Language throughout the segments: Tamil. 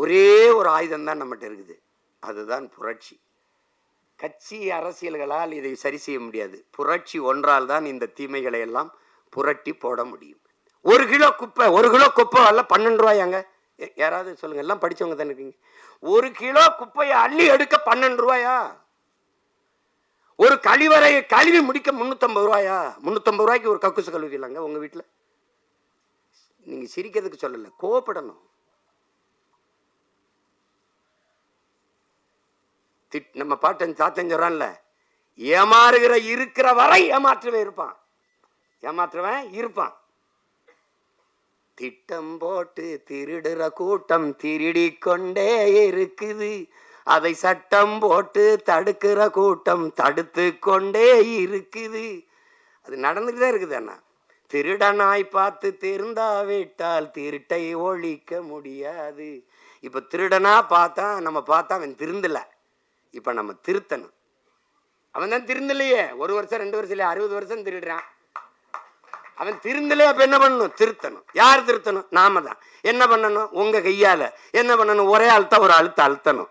ஒரே ஒரு ஆயுதம் தான் நம்மகிட்ட இருக்குது, அதுதான் புரட்சி. கட்சி அரசியல்களால் இதை சரி செய்ய முடியாது. புரட்சி ஒன்றால் தான் இந்த தீமைகளை எல்லாம் புரட்டி போட முடியும். 1 கிலோ குப்பை 1 கிலோ குப்பை வரல 12 ரூபாயாங்க. யாராவது சொல்லுங்க, எல்லாம் படிச்சவங்க தானே இருக்கீங்க. 1 கிலோ குப்பையை அள்ளி எடுக்க 12 ரூபாயா? ஒரு கழிவறையை கழுவி முடிக்க 350 ரூபாயா? 350 ரூபாய்க்கு ஒரு கக்கூசு கழுவிக்கலாங்க உங்க வீட்டுல? நீங்க சிரிக்கிறதுக்கு சொல்லல, கோவப்படணும். நம்ம பாட்டன் தாத்தன் சொல்றான்ல, ஏமாறுகிற இருக்கிற வரை ஏமாற்றவே இருப்பான், ஏமாற்றவன் இருப்பான். திட்டம் போட்டு திருடுற கூட்டம் திருடி கொண்டே இருக்குது, அதை சட்டம் போட்டு தடுக்கிற கூட்டம் தடுத்து கொண்டே இருக்குது. அது நடந்துட்டு தான் இருக்குது. அண்ணா, திருடனாய் பார்த்து திருந்தாவிட்டால் திருட்டை ஒழிக்க முடியாது. இப்ப திருடனா பார்த்தா நம்ம பார்த்தா அவன் திருந்தல, இப்ப நம்ம திருத்தணும். அவன் தான் திருந்தலையே, 1 வருஷம் 2 வருஷம் இல்லையா, 60 வருஷம் திருடுறான். அவன் திருந்தலையே, அப்ப என்ன பண்ணணும்? திருத்தணும். யார் திருத்தணும்? நாம தான். என்ன பண்ணணும்? உங்க கையால என்ன பண்ணணும்? ஒரே அழுத்த ஒரு அழுத்தணும்.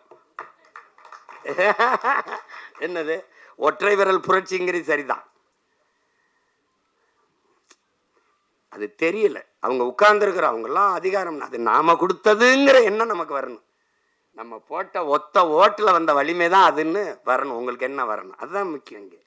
என்னது ஒற்றை விரல் புரட்சிங்கிறது சரிதான். அது தெரியல, அவங்க உட்கார்ந்து இருக்கிற அவங்க எல்லாம் அதிகாரம் அது நாம கொடுத்ததுங்கிற எண்ணம் நமக்கு வரணும். நம்ம போட்ட ஒத்த ஓட்டுல வந்த வலிமை தான் அதுன்னு வரணும். உங்களுக்கு என்ன வரணும்? அதுதான் முக்கியம் இங்கே.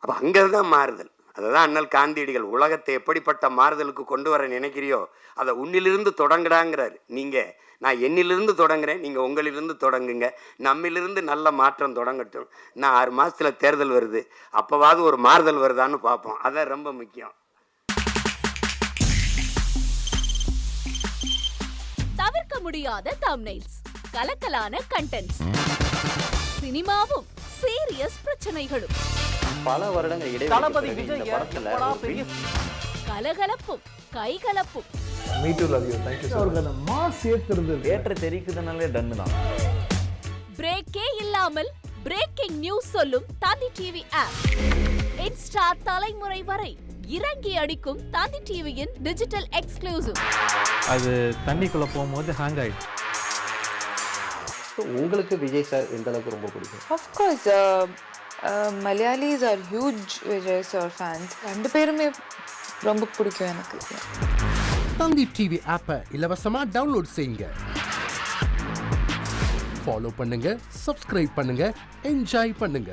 அப்ப அங்கதான் மாறுதல். அதுதான் அண்ணல் காந்தியடிகள் உலகத்தை எப்படிப்பட்ட மாறுதலுக்கு கொண்டு வர நினைக்கிறியோ அதை உன்னிலிருந்து தொடங்குடாங்கிறாரு. நீங்க நான் என்னிலிருந்து தொடங்குறேன், நீங்க உங்களிலிருந்து தொடங்குங்க. நம்மிலிருந்து நல்ல மாற்றம் தொடங்கட்டும். நான் 6 மாசத்துல தேர்தல் வருது, அப்பவாவது ஒரு மாறுதல் வருதான்னு பார்ப்போம். அதான் ரொம்ப முக்கியம். தவிர்க்க முடியாத தம்ப்நெயில்ஸ், கலக்கலான கண்டென்ட்ஸ், சினிமாவும் சீரியஸ் பிரச்சனைகளும், பல வருடங்கள் இடைவெளி இந்த படத்துல கலகலப்பும் கைகலப்பும். Me too, love you. Thank you so much. Mass ஏத்துறது தியேட்டர் தெரிக்குதுனாலே டன் தான். பிரேக்கே இல்லாமல் பிரேக்கிங் நியூஸ் சொல்லும் தந்தி டிவி ஆப். இன்ஸ்டா தலைமுறை வரை இறங்கி அடிக்கும் தந்தி டிவியின் டிஜிட்டல் எக்ஸ்க்ளூசிவ். அது தண்ணிக்குள்ள போகும்போது ஹேங் ஆயிடுச்சு. உங்களுக்கு விஜய் சார் எந்த அளவுக்கு ரொம்ப பிடிக்கும்? Of course, Malayalis are huge Vijay sir fans. 2 பேருமே ரொம்ப பிடிக்கும் எனக்கு. தந்தி டிவி ஆப்பை இலவசமா டவுன்லோட் செய்யுங்க, ஃபாலோ பண்ணுங்க, சப்ஸ்கிரைப் பண்ணுங்க, என்ஜாய் பண்ணுங்க.